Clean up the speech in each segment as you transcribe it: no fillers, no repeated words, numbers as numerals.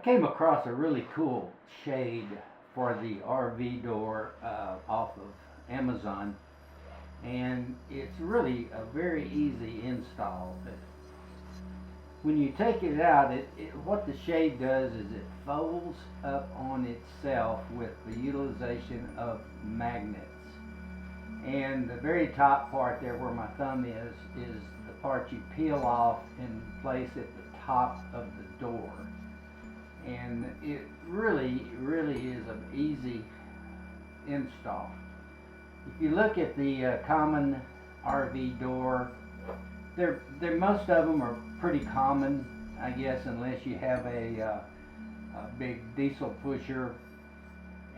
came across a really cool shade for the RV door off of Amazon, and it's really a very easy install. When you take it out, what the shade does is it folds up on itself with the utilization of magnets. And the very top part there where my thumb is the part you peel off and place at the top of the door. And it really is an easy install. If you look at the common RV door, most of them are pretty common, I guess, unless you have a big diesel pusher.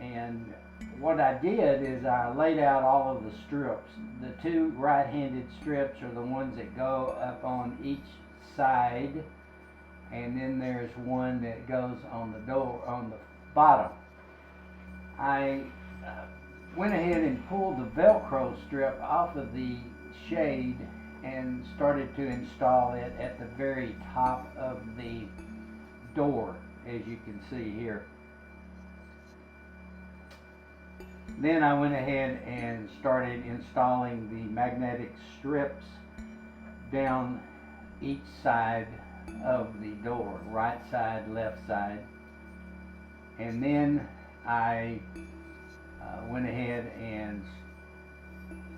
And what I did is I laid out all of the strips. The two right-handed strips are the ones that go up on each side, and then there's one that goes on the door on the bottom. I went ahead and pulled the Velcro strip off of the shade and started to install it at the very top of the door, as you can see here. Then I went ahead and started installing the magnetic strips down each side of the door, right side, left side. And then I went ahead and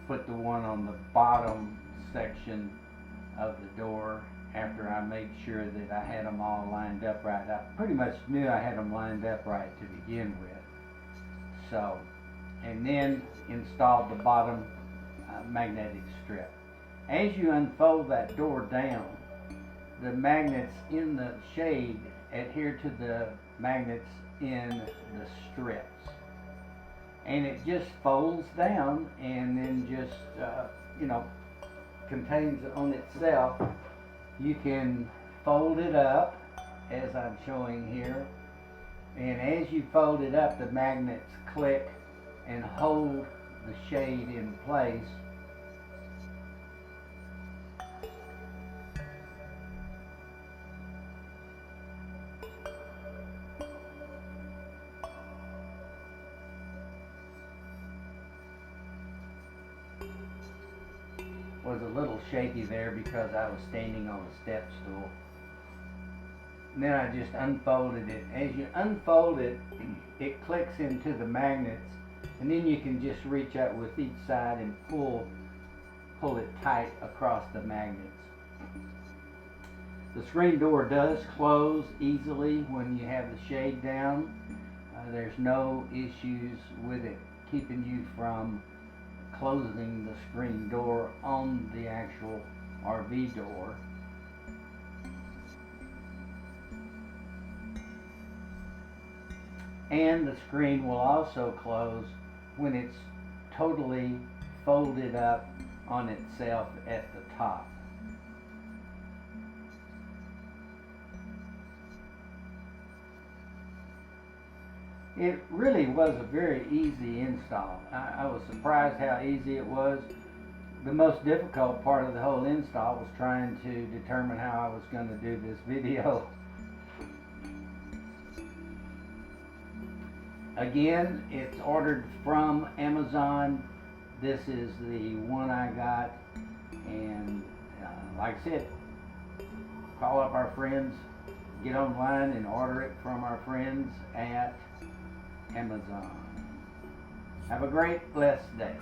put the one on the bottom section of the door after I made sure that I had them all lined up right. I pretty much knew I had them lined up right to begin with. So, and then installed the bottom magnetic strip. As you unfold that door down, the magnets in the shade adhere to the magnets in the strips. And it just folds down and then just, contains on itself. You can fold it up as I'm showing here. And as you fold it up, the magnets click and hold the shade in place. Was a little shaky there because I was standing on a step stool. And then I just unfolded it. As you unfold it, it clicks into the magnets, and then you can just reach out with each side and pull it tight across the magnets. The screen door does close easily when you have the shade down. There's no issues with it keeping you from closing the screen door on the actual RV door. And the screen will also close when it's totally folded up on itself at the top. It really was a very easy install. I was surprised how easy it was. The most difficult part of the whole install was trying to determine how I was going to do this video. Again, it's ordered from Amazon. This is the one I got, and like I said, call up our friends, get online and order it from our friends at Amazon. Have a great, blessed day.